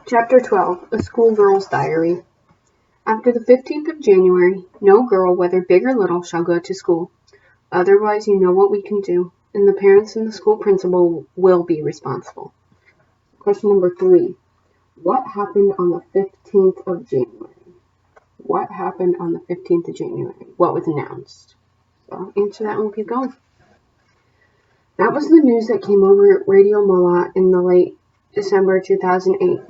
Chapter 12, A Schoolgirl's Diary. After the 15th of January, no girl, whether big or little, shall go to school. Otherwise, you know what we can do, and the parents and the school principal will be responsible. Question number 3. What happened on the 15th of January? What happened on the 15th of January? What was announced? So I'll answer that and we'll keep going. That was the news that came over Radio Malala in the late December 2008.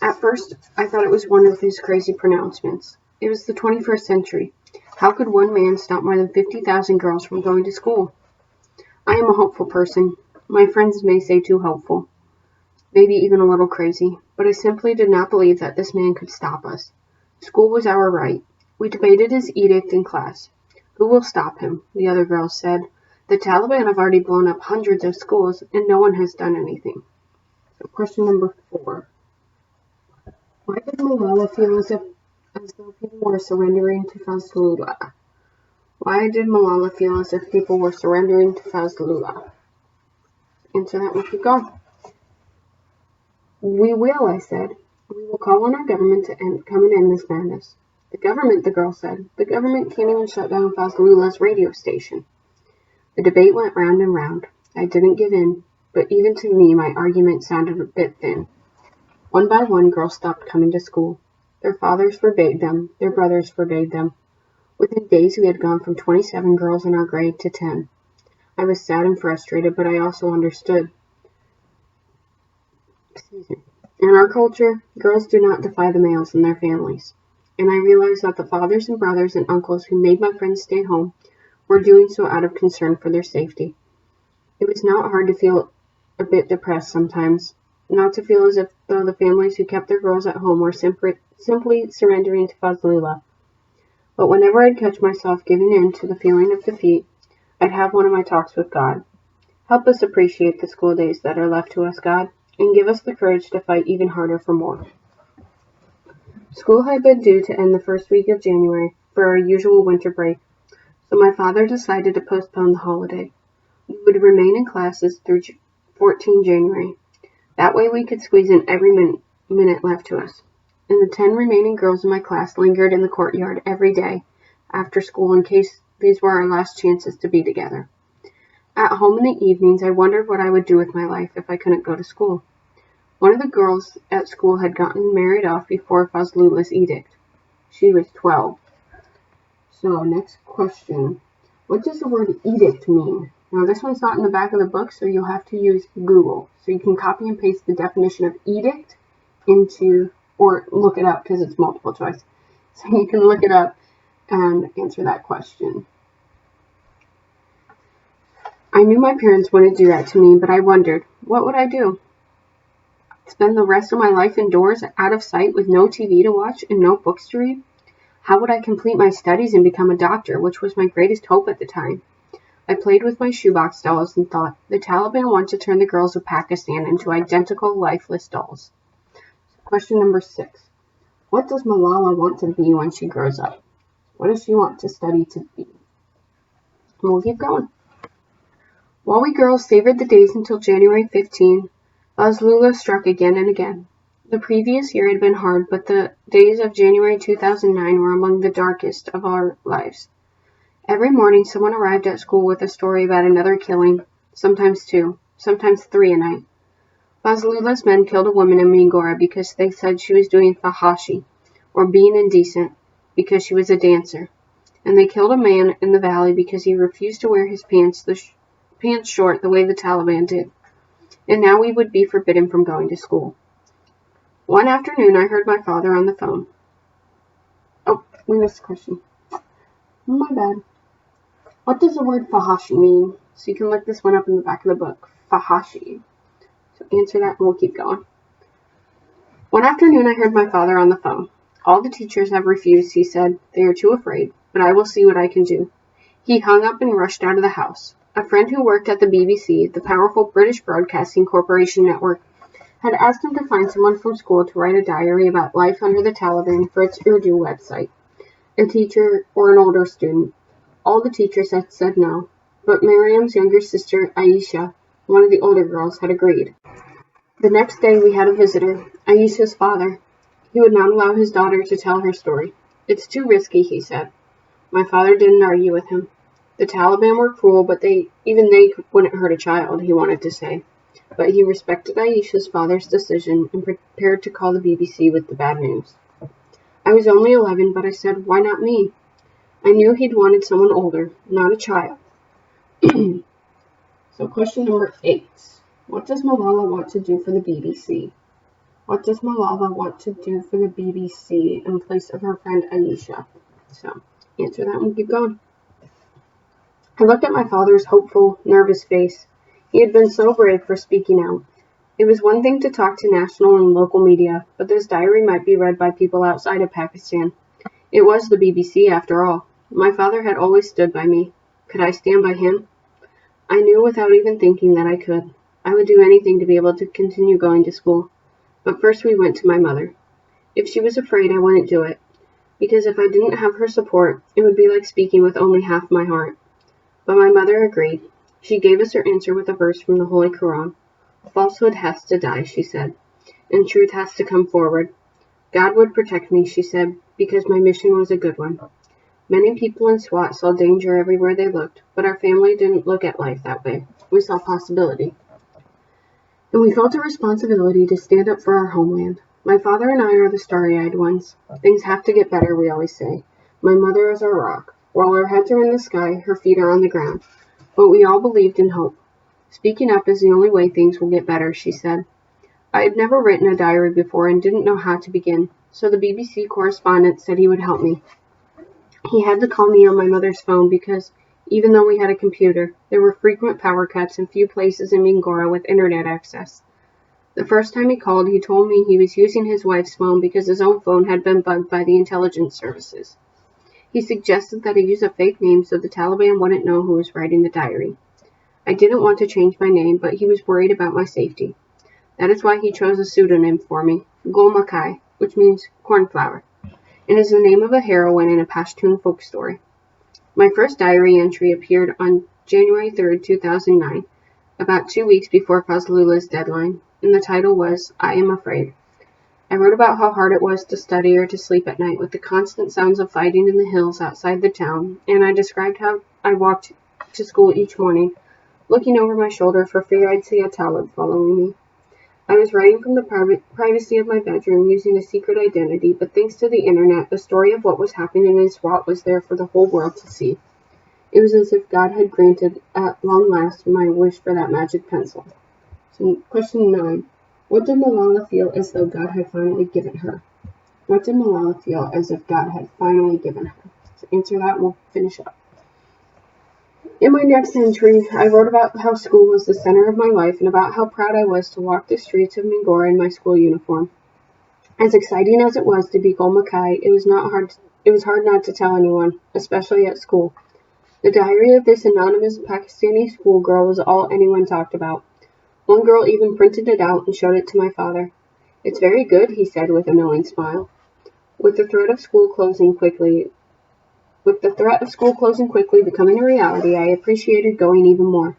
At first, I thought it was one of his crazy pronouncements. It was the 21st century. How could one man stop more than 50,000 girls from going to school? I am a hopeful person. My friends may say too hopeful. Maybe even a little crazy. But I simply did not believe that this man could stop us. School was our right. We debated his edict in class. Who will stop him? The other girls said. The Taliban have already blown up hundreds of schools, and no one has done anything. So question number 4. Why did Malala feel as though people were surrendering to Fazlullah? Why did Malala feel as if people were surrendering to Fazlullah? Answer that and keep going. We will, I said. We will call on our government to come and end this madness. The government, the girl said. The government can't even shut down Fazlullah's radio station. The debate went round and round. I didn't give in, but even to me my argument sounded a bit thin. One by one, girls stopped coming to school. Their fathers forbade them. Their brothers forbade them. Within days, we had gone from 27 girls in our grade to 10. I was sad and frustrated, but I also understood. In our culture, girls do not defy the males and their families. And I realized that the fathers and brothers and uncles who made my friends stay home were doing so out of concern for their safety. It was not hard to feel a bit depressed sometimes. Not to feel as if though the families who kept their girls at home were simply surrendering to Fazlullah. But whenever I'd catch myself giving in to the feeling of defeat, I'd have one of my talks with God. Help us appreciate the school days that are left to us, God, and give us the courage to fight even harder for more. School had been due to end the first week of January for our usual winter break, so my father decided to postpone the holiday. We would remain in classes through 14 January. That way we could squeeze in every minute left to us. And the 10 remaining girls in my class lingered in the courtyard every day after school in case these were our last chances to be together. At home in the evenings, I wondered what I would do with my life if I couldn't go to school. One of the girls at school had gotten married off before Fazlullah's edict. She was 12. So, next question. What does the word edict mean? Now, this one's not in the back of the book, so you'll have to use Google. So you can copy and paste the definition of edict into, or look it up because it's multiple choice. So you can look it up and answer that question. I knew my parents wouldn't do that to me, but I wondered, what would I do? Spend the rest of my life indoors, out of sight, with no TV to watch and no books to read? How would I complete my studies and become a doctor, which was my greatest hope at the time? I played with my shoebox dolls and thought, the Taliban want to turn the girls of Pakistan into identical, lifeless dolls. Question number 6. What does Malala want to be when she grows up? What does she want to study to be? And we'll keep going. While we girls savored the days until January 15, Fazlullah struck again and again. The previous year had been hard, but the days of January 2009 were among the darkest of our lives. Every morning, someone arrived at school with a story about another killing, sometimes 2, sometimes 3 a night. Fazlullah's men killed a woman in Mingora because they said she was doing fahashi, or being indecent, because she was a dancer. And they killed a man in the valley because he refused to wear his pants short the way the Taliban did. And now we would be forbidden from going to school. One afternoon, I heard my father on the phone. Oh, we missed a question. My bad. What does the word fahashi mean? So you can look this one up in the back of the book. Fahashi. So answer that and we'll keep going. One afternoon I heard my father on the phone. All the teachers have refused, he said. They are too afraid, but I will see what I can do. He hung up and rushed out of the house. A friend who worked at the BBC, the powerful British Broadcasting Corporation network, had asked him to find someone from school to write a diary about life under the Taliban for its Urdu website. A teacher or an older student. All the teachers had said no, but Miriam's younger sister, Aisha, one of the older girls, had agreed. The next day we had a visitor, Aisha's father. He would not allow his daughter to tell her story. "It's too risky," he said. My father didn't argue with him. The Taliban were cruel, but even they wouldn't hurt a child, he wanted to say. But he respected Aisha's father's decision and prepared to call the BBC with the bad news. I was only 11, but I said, "Why not me?" I knew he'd wanted someone older, not a child. So question number 8. What does Malala want to do for the BBC? What does Malala want to do for the BBC in place of her friend Aisha? So answer that and we'll keep going. I looked at my father's hopeful, nervous face. He had been so brave for speaking out. It was one thing to talk to national and local media, but this diary might be read by people outside of Pakistan. It was the BBC, after all. My father had always stood by me. Could I stand by him? I knew without even thinking that I could. I would do anything to be able to continue going to school. But first we went to my mother. If she was afraid, I wouldn't do it, because if I didn't have her support, it would be like speaking with only half my heart. But my mother agreed. She gave us her answer with a verse from the Holy Quran. "Falsehood has to die," she said, "and truth has to come forward." God would protect me, she said, because my mission was a good one. Many people in SWAT saw danger everywhere they looked, but our family didn't look at life that way. We saw possibility. And we felt a responsibility to stand up for our homeland. My father and I are the starry-eyed ones. Things have to get better, we always say. My mother is our rock. While our heads are in the sky, her feet are on the ground. But we all believed in hope. Speaking up is the only way things will get better, she said. I had never written a diary before and didn't know how to begin, so the BBC correspondent said he would help me. He had to call me on my mother's phone because, even though we had a computer, there were frequent power cuts and few places in Mingora with internet access. The first time he called, he told me he was using his wife's phone because his own phone had been bugged by the intelligence services. He suggested that I use a fake name so the Taliban wouldn't know who was writing the diary. I didn't want to change my name, but he was worried about my safety. That is why he chose a pseudonym for me, Gul Makai, which means cornflower, and is the name of a heroine in a Pashtun folk story. My first diary entry appeared on January 3rd, 2009, about 2 weeks before Fazlula's deadline, and the title was, "I Am Afraid." I wrote about how hard it was to study or to sleep at night with the constant sounds of fighting in the hills outside the town, and I described how I walked to school each morning, looking over my shoulder for fear I'd see a Talib following me. I was writing from the privacy of my bedroom using a secret identity, but thanks to the internet, the story of what was happening in SWAT was there for the whole world to see. It was as if God had granted, at long last, my wish for that magic pencil. So, question 9. What did Malala feel as though God had finally given her? What did Malala feel as if God had finally given her? So answer that and we'll finish up. In my next entry, I wrote about how school was the center of my life and about how proud I was to walk the streets of Mingora in my school uniform. As exciting as it was to be Gul Makai, it was hard not to tell anyone, especially at school. The diary of this anonymous Pakistani schoolgirl was all anyone talked about. One girl even printed it out and showed it to my father. "It's very good," he said with a knowing smile. With the threat of school closing quickly becoming a reality, I appreciated going even more.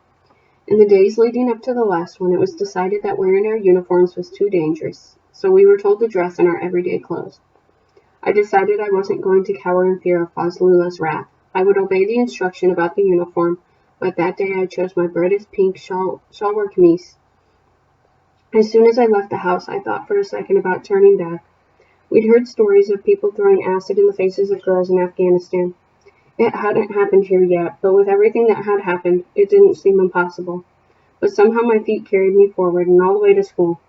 In the days leading up to the last one, it was decided that wearing our uniforms was too dangerous, so we were told to dress in our everyday clothes. I decided I wasn't going to cower in fear of Fazlula's wrath. I would obey the instruction about the uniform, but that day I chose my brightest pink shalwar kameez. As soon as I left the house, I thought for a second about turning back. We'd heard stories of people throwing acid in the faces of girls in Afghanistan. It hadn't happened here yet, but with everything that had happened, it didn't seem impossible. But somehow my feet carried me forward and all the way to school.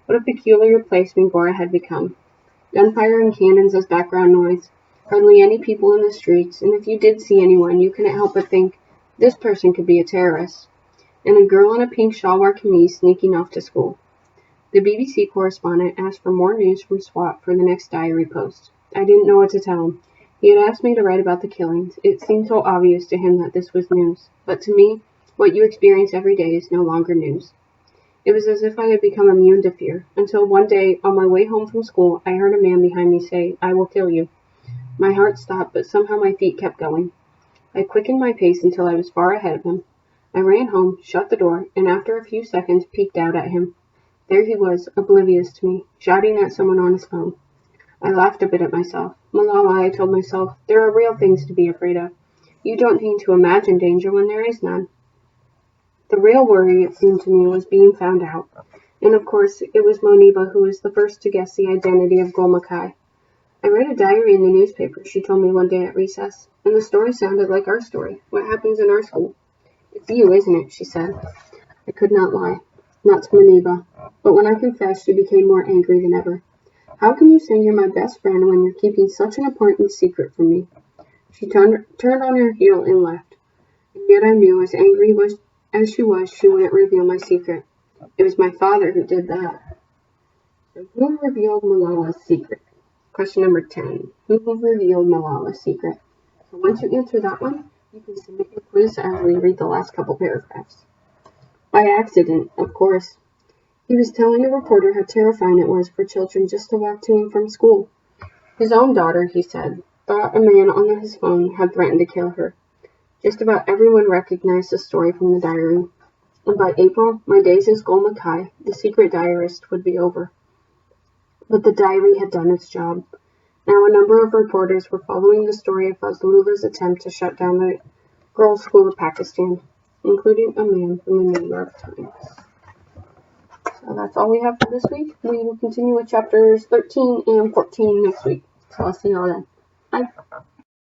What a peculiar place Mingora had become. Gunfire and cannons as background noise. Hardly any people in the streets, and if you did see anyone, you couldn't help but think, this person could be a terrorist. And a girl in a pink shalwar kameez sneaking off to school. The BBC correspondent asked for more news from SWAT for the next diary post. I didn't know what to tell him. He had asked me to write about the killings. It seemed so obvious to him that this was news. But to me, what you experience every day is no longer news. It was as if I had become immune to fear, until one day, on my way home from school, I heard a man behind me say, "I will kill you." My heart stopped, but somehow my feet kept going. I quickened my pace until I was far ahead of him. I ran home, shut the door, and after a few seconds peeked out at him. There he was, oblivious to me, shouting at someone on his phone. I laughed a bit at myself. Malala, I told myself, there are real things to be afraid of. You don't need to imagine danger when there is none. The real worry, it seemed to me, was being found out. And of course, it was Moniba who was the first to guess the identity of Golmakai. I read a diary in the newspaper, she told me one day at recess, and the story sounded like our story, what happens in our school. It's you, isn't it? She said. I could not lie. Not to Moniba. But when I confessed, she became more angry than ever. How can you say you're my best friend when you're keeping such an important secret from me? She turned on her heel and left. And yet I knew, as angry as she wouldn't reveal my secret. It was my father who did that. So who revealed Malala's secret? Question number 10. Who revealed Malala's secret? So once you answer that one, you can submit your quiz as we read the last couple paragraphs. By accident, of course. He was telling a reporter how terrifying it was for children just to walk to and from school. His own daughter, he said, thought a man on his phone had threatened to kill her. Just about everyone recognized the story from the diary. And by April, my days as Golmakai, the secret diarist, would be over. But the diary had done its job. Now a number of reporters were following the story of Fazlulah's attempt to shut down the girls' school of Pakistan, including a man from the New York Times. So that's all we have for this week. We will continue with chapters 13 and 14 next week. So I'll see you all then. Bye.